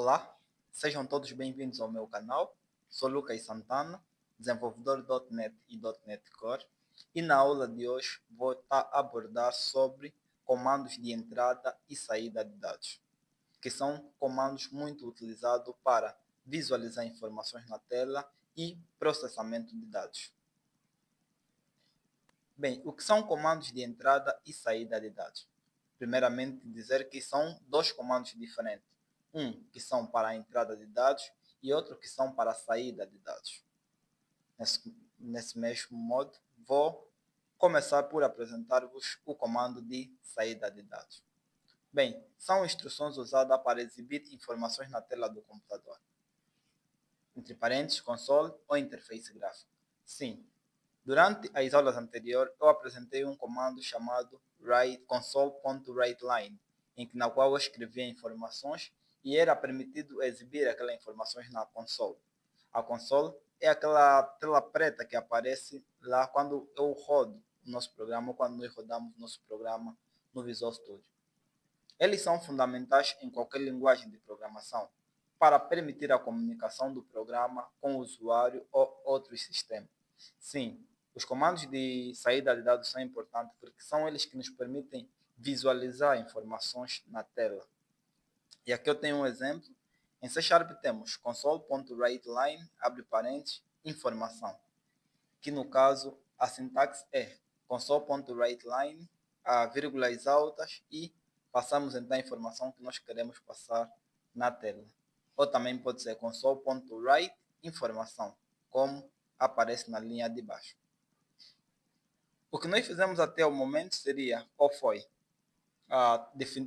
Olá, sejam todos bem-vindos ao meu canal. Sou Lucas Santana, desenvolvedor .NET e .NET Core, e na aula de hoje vou estar a abordar sobre comandos de entrada e saída de dados, que são comandos muito utilizados para visualizar informações na tela e processamento de dados. Bem, o que são comandos de entrada e saída de dados? Primeiramente, dizer que são dois comandos diferentes. Um que são para a entrada de dados e outro que são para a saída de dados. Nesse mesmo modo, vou começar por apresentar-vos o comando de saída de dados. Bem, são instruções usadas para exibir informações na tela do computador. Entre parênteses, console ou interface gráfica. Sim, durante as aulas anteriores, eu apresentei um comando chamado console.writeLine, na qual eu escrevia informações e era permitido exibir aquelas informações na console. A console é aquela tela preta que aparece lá quando eu rodo o nosso programa ou quando nós rodamos o nosso programa no Visual Studio. Eles são fundamentais em qualquer linguagem de programação para permitir a comunicação do programa com o usuário ou outros sistemas. Sim, os comandos de saída de dados são importantes porque são eles que nos permitem visualizar informações na tela. E aqui eu tenho um exemplo. Em C# temos console.writeLine, abre parênteses, informação, que no caso a sintaxe é console.writeLine, a vírgulas altas e passamos então a informação que nós queremos passar na tela. Ou também pode ser console.write informação, como aparece na linha de baixo. O que nós fizemos até o momento seria, qual foi?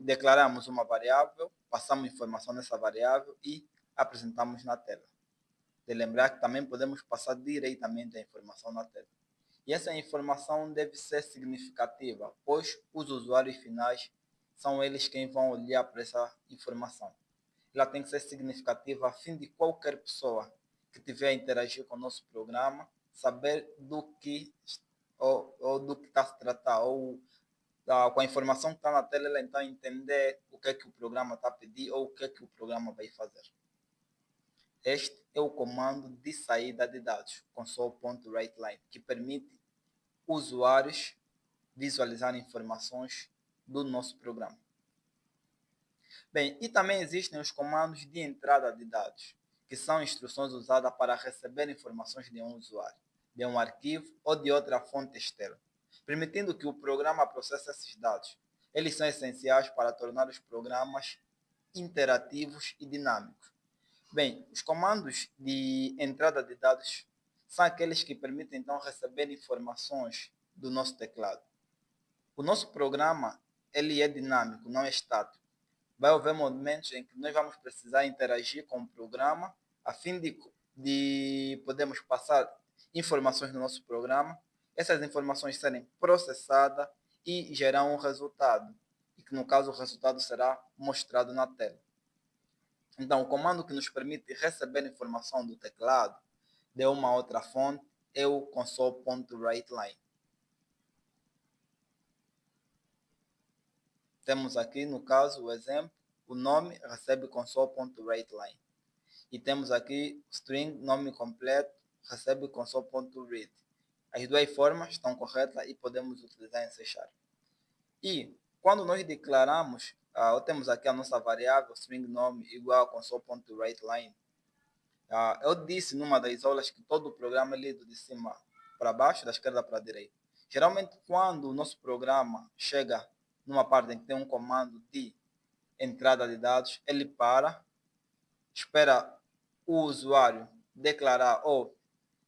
Declaramos uma variável, passamos informação nessa variável e apresentamos na tela. De lembrar que também podemos passar diretamente a informação na tela. E essa informação deve ser significativa, pois os usuários finais são eles quem vão olhar para essa informação. Ela tem que ser significativa a fim de qualquer pessoa que tiver a interagir com o nosso programa saber do que ou do que está a se tratar, ou com a informação que está na tela, ela então entender o que é que o programa está a pedir ou o que é que o programa vai fazer. Este é o comando de saída de dados, console.writeLine, que permite usuários visualizar informações do nosso programa. Bem, e também existem os comandos de entrada de dados, que são instruções usadas para receber informações de um usuário, de um arquivo ou de outra fonte externa, permitindo que o programa processe esses dados. Eles são essenciais para tornar os programas interativos e dinâmicos. Bem, os comandos de entrada de dados são aqueles que permitem então receber informações do nosso teclado. O nosso programa ele é dinâmico, não é estático. Vai haver momentos em que nós vamos precisar interagir com o programa a fim de podermos passar informações no nosso programa, essas informações serem processadas e gerar um resultado, e que no caso o resultado será mostrado na tela. Então, o comando que nos permite receber informação do teclado de uma outra fonte é o console.writeLine. Temos aqui, no caso, o exemplo, o nome recebe console.writeLine. E temos aqui string, nome completo, recebe console.read. As duas formas estão corretas e podemos utilizar em C#. E quando nós declaramos, temos aqui a nossa variável string nome igual a console.writeLine. Eu disse numa das aulas que todo o programa é lido de cima para baixo, da esquerda para a direita. Geralmente, quando o nosso programa chega numa parte em que tem um comando de entrada de dados, ele espera o usuário declarar ou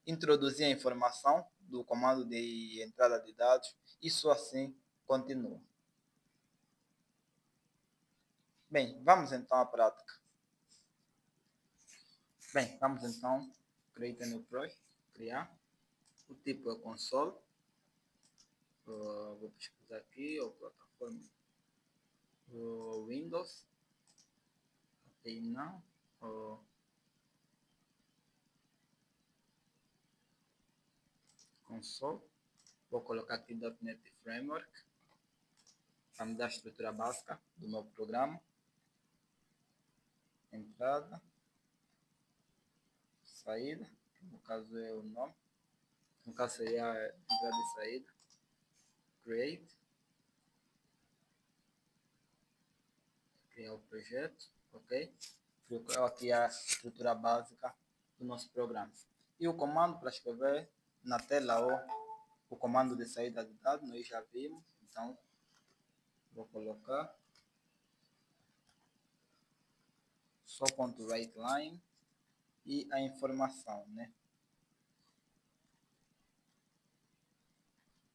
introduzir a informação do comando de entrada de dados, isso assim continua. Bem, vamos então à prática. Bem, vamos então create a new project, criar. O tipo é console. Vou pesquisar aqui, ou plataforma Windows. Ok, não. Console. Vou colocar aqui .NET Framework para me dar a estrutura básica do meu programa. entrada, saída, que no caso é o nome, no caso seria a entrada e saída, create, criar o projeto, ok? Ficou aqui a estrutura básica do nosso programa. E o comando para escrever na tela o comando de saída de dados, nós já vimos, então vou colocar só ponto .writeLine e a informação, né?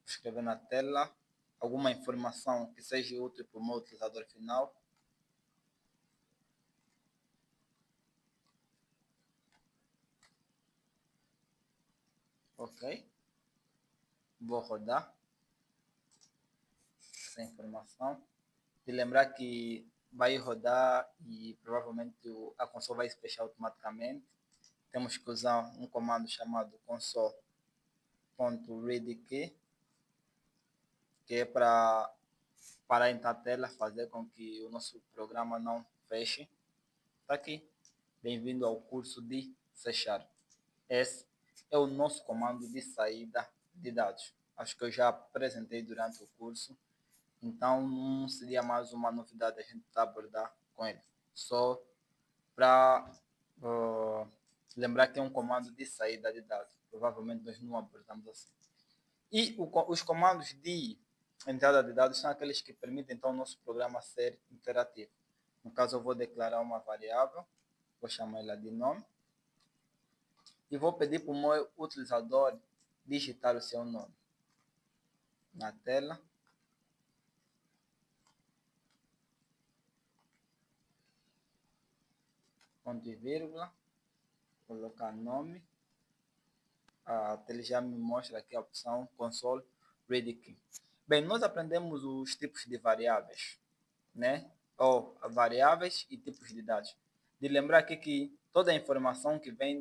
Escrever na tela alguma informação que seja útil para o meu utilizador final. Ok. Vou rodar essa informação. De lembrar que vai rodar e provavelmente a console vai se fechar automaticamente. Temos que usar um comando chamado console.readKey, que é para parar em tela, fazer com que o nosso programa não feche. Está aqui. Bem-vindo ao curso de C#. Esse é o nosso comando de saída de dados. Acho que eu já apresentei durante o curso, então não seria mais uma novidade a gente abordar com ele. Só para lembrar que é um comando de saída de dados. Provavelmente nós não abordamos assim. E os comandos de entrada de dados são aqueles que permitem então o nosso programa ser interativo. No caso, eu vou declarar uma variável, vou chamar ela de nome, e vou pedir para o meu utilizador digitar o seu nome na tela. Ponto e vírgula, colocar nome. Ele já me mostra aqui a opção console ready key. Bem, nós aprendemos os tipos de variáveis, né? Ou variáveis e tipos de dados. De lembrar aqui que toda a informação que vem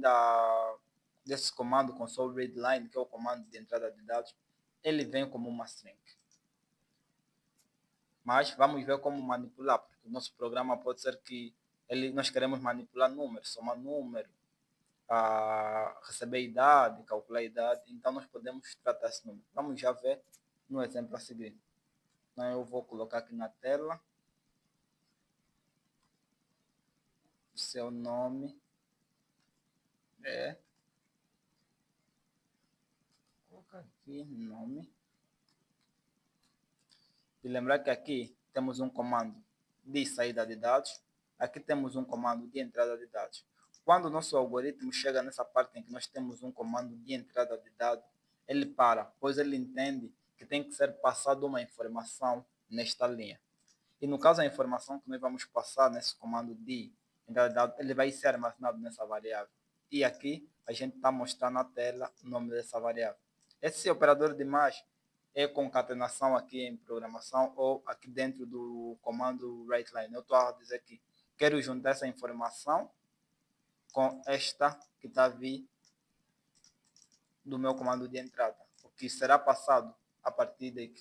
desse comando console readline, que é o comando de entrada de dados, ele vem como uma string. Mas vamos ver como manipular, porque o nosso programa pode ser que nós queremos manipular números, somar número, receber idade, calcular idade, então nós podemos tratar esse número. Vamos já ver no exemplo a seguir. Então eu vou colocar aqui na tela o seu nome é, vou colocar aqui nome, e lembrar que aqui temos um comando de saída de dados, aqui temos um comando de entrada de dados. Quando o nosso algoritmo chega nessa parte em que nós temos um comando de entrada de dados, ele para, pois ele entende que tem que ser passada uma informação nesta linha. E no caso, a informação que nós vamos passar nesse comando de entrada de dados, ele vai ser armazenado nessa variável. E aqui a gente está mostrando na tela o nome dessa variável. Esse operador de mais é concatenação aqui em programação ou aqui dentro do comando writeLine. Eu estou a dizer que quero juntar essa informação com esta que está a vir do meu comando de entrada, o que será passado a partir de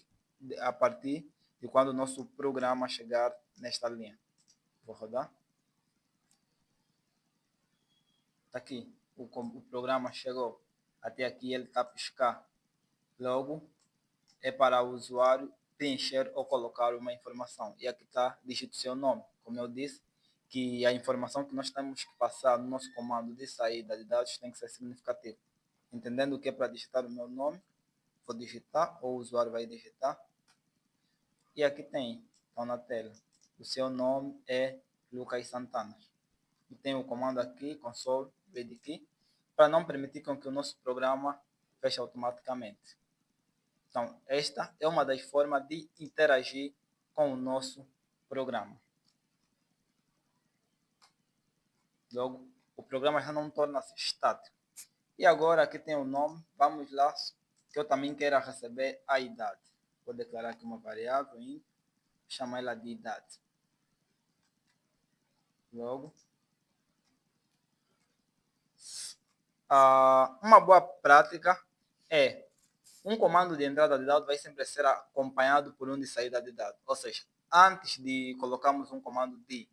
quando o nosso programa chegar nesta linha. Vou rodar. Está aqui, o programa chegou até aqui, ele está a piscar. Logo, é para o usuário preencher ou colocar uma informação. E aqui está, digite o seu nome. Como eu disse, que a informação que nós temos que passar no nosso comando de saída de dados tem que ser significativa. Entendendo o que é para digitar o meu nome, vou digitar, ou o usuário vai digitar. E aqui tem, então na tela, o seu nome é Lucas Santana. E tem o comando aqui, console ready key, para não permitir com que o nosso programa feche automaticamente. Então, esta é uma das formas de interagir com o nosso programa. Logo, o programa já não torna-se estático. E agora aqui tem o nome, vamos lá, que eu também quero receber a idade. Vou declarar aqui uma variável e chamar ela de idade. Logo, uma boa prática é um comando de entrada de dados vai sempre ser acompanhado por um de saída de dados. Ou seja, antes de colocarmos um comando de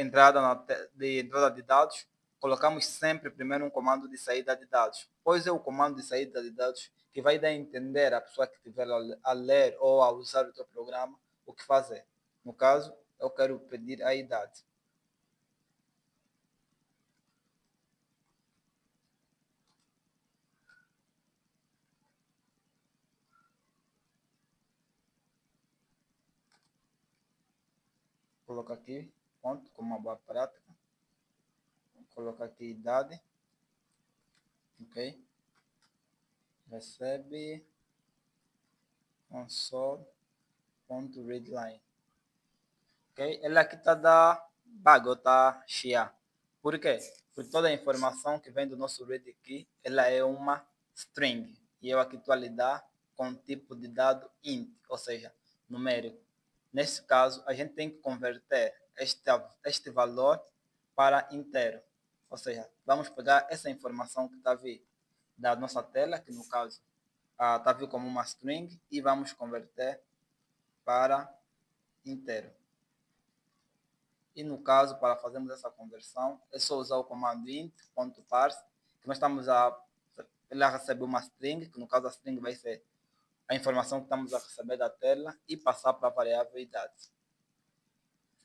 de entrada de dados, colocamos sempre primeiro um comando de saída de dados, pois é o comando de saída de dados que vai dar a entender à pessoa que estiver a ler ou a usar o teu programa o que fazer. No caso, eu quero pedir a idade. Vou colocar aqui, ponto, como uma boa prática. Vou colocar aqui idade. Ok. Recebe console.readline. Ok? Ele aqui está da bug, ou está cheia. Por quê? Porque toda a informação que vem do nosso read aqui, ela é uma string. E eu aqui estou a lidar com um tipo de dado int, ou seja, numérico. Nesse caso, a gente tem que converter este valor para inteiro. Ou seja, vamos pegar essa informação que está a vir da nossa tela, que no caso está a vir como uma string, e vamos converter para inteiro. E no caso, para fazermos essa conversão, é só usar o comando int.parse, que nós estamos ele receber uma string, que no caso a string vai ser a informação que estamos a receber da tela, e passar para a variável idade.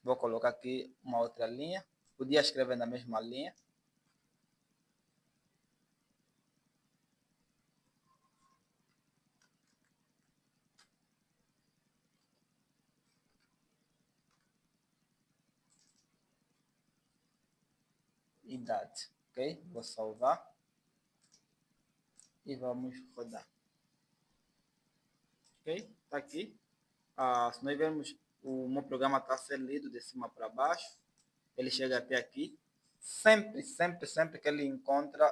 Vou colocar aqui uma outra linha. Podia escrever na mesma linha. Idade. Ok? Vou salvar. E vamos rodar. Ok? Está aqui. Se nós vermos, o meu programa está a ser lido de cima para baixo. Ele chega até aqui. Sempre que ele encontra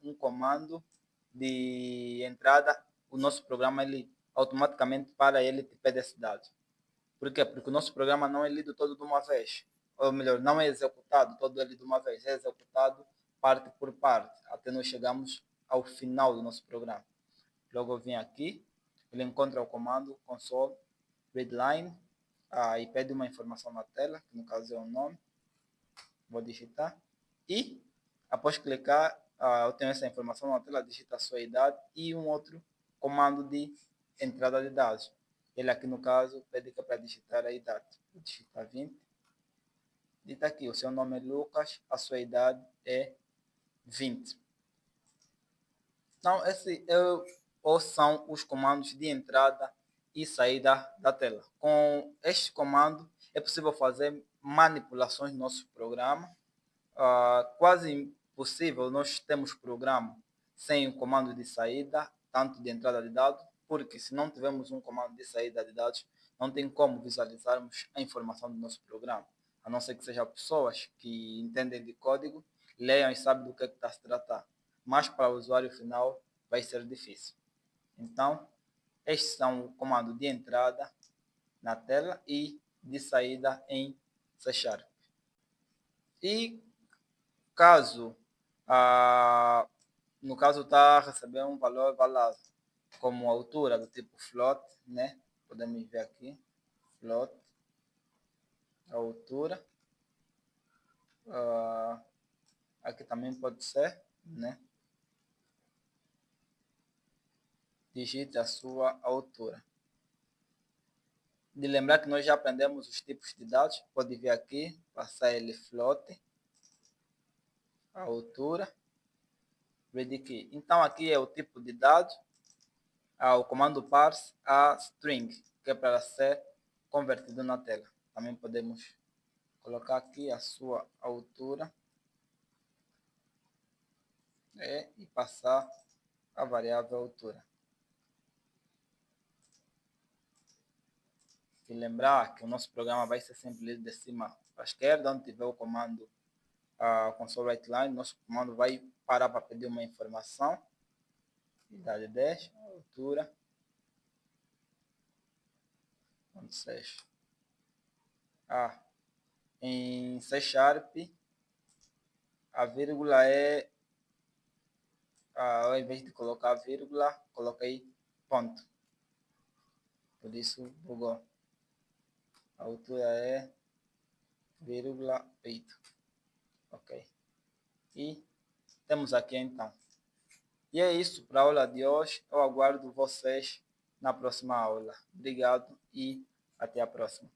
um comando de entrada, o nosso programa ele automaticamente para ele te pede esse dado. Por quê? Porque o nosso programa não é lido todo de uma vez. Ou melhor, não é executado todo ele de uma vez. É executado parte por parte, até nós chegamos ao final do nosso programa. Logo eu vim aqui, ele encontra o comando console readline e pede uma informação na tela, que no caso é o nome. Vou digitar. E, após clicar, eu tenho essa informação na tela, digita a sua idade e um outro comando de entrada de dados. Ele aqui, no caso, pede que é para digitar a idade. Vou digitar 20. E está aqui, o seu nome é Lucas, a sua idade é 20. Então, ou são os comandos de entrada e saída da tela. Com este comando, é possível fazer manipulações no nosso programa. Quase impossível nós temos programa sem o comando de saída, tanto de entrada de dados, porque se não tivermos um comando de saída de dados, não tem como visualizarmos a informação do nosso programa, a não ser que sejam pessoas que entendem de código, leiam e sabem do que está a se tratar. Mas para o usuário final vai ser difícil. Então, estes são o comando de entrada na tela e de saída em C#. E caso, no caso está a receber um valor valado, como altura do tipo float, né? Podemos ver aqui, float, a altura. Aqui também pode ser, né? Digite a sua altura. De lembrar que nós já aprendemos os tipos de dados, pode ver aqui, passar ele float, a altura, read key. Então aqui é o tipo de dado, o comando parse a string, que é para ser convertido na tela. Também podemos colocar aqui a sua altura e passar a variável altura. E lembrar que o nosso programa vai ser sempre lido de cima para a esquerda, onde tiver o comando console writeline, nosso comando vai parar para pedir uma informação. Idade 10, altura 6. Em C Sharp, a vírgula é, ao invés de colocar vírgula, coloquei ponto. Por isso, bugou. A altura é vírgula 8. Ok. E temos aqui então. E é isso para a aula de hoje. Eu aguardo vocês na próxima aula. Obrigado e até a próxima.